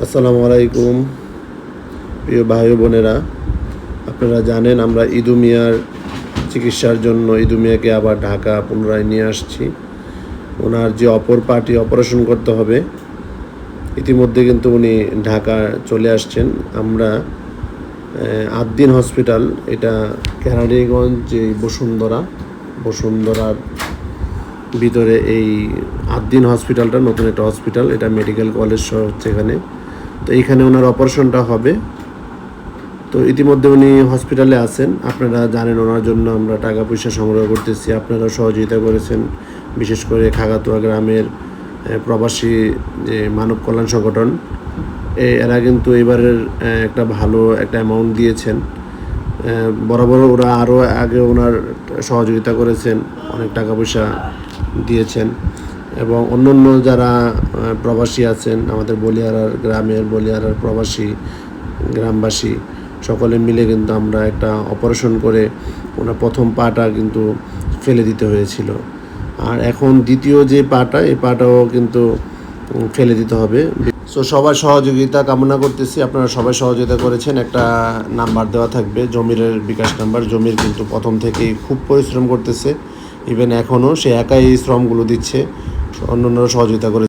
আসসালামু আলাইকুম প্রিয় ভাই বোনেরা, আপনারা জানেন আমরা ইদু মিয়ার চিকিৎসার জন্য ইদু মিয়াকে আবার ঢাকা পুনরায় নিয়ে আসছি। ওনার যে অপর পার্টি অপারেশন করতে হবে, ইতিমধ্যে কিন্তু উনি ঢাকা চলে আসছেন। আমরা আদ্দিন হসপিটাল, এটা কেরানীগঞ্জ যে বসুন্ধরার ভিতরে এই আদ্দিন হসপিটালটা নতুন একটা হসপিটাল, এটা মেডিকেল কলেজ হচ্ছে এখানে। তো এইখানে ওনার অপারেশনটা হবে। তো ইতিমধ্যে উনি হসপিটালে আছেন। আপনারা জানেন ওনার জন্য আমরা টাকা পয়সা সংগ্রহ করতেছি, আপনারা সহযোগিতা করেছেন। বিশেষ করে খাগাতুয়া গ্রামের প্রবাসী যে মানব কল্যাণ সংগঠন, এরা কিন্তু এবারের একটা ভালো একটা অ্যামাউন্ট দিয়েছেন। বরাবর ওরা আরও আগে ওনার সহযোগিতা করেছেন, অনেক টাকা পয়সা দিয়েছেন। এবং অন্য যারা প্রবাসী আছেন, আমাদের বলিয়ারার প্রবাসী গ্রামবাসী সকলে মিলে কিন্তু আমরা একটা অপারেশন করে ওনার প্রথম পাটা কিন্তু ফেলে দিতে হয়েছিল। আর এখন দ্বিতীয় যে পাটা, এই পাটাও কিন্তু ফেলে দিতে হবে। সো সবার সহযোগিতা কামনা করতেছি। আপনারা সবাই সহযোগিতা করেছেন। একটা নাম্বার দেওয়া থাকবে, জমিরের বিকাশ নাম্বার। জমির কিন্তু প্রথম থেকেই খুব পরিশ্রম করতেছে, ইভেন এখনও সে একাই শ্রমগুলো দিচ্ছে, অন্যান্যরা সহযোগিতা করে।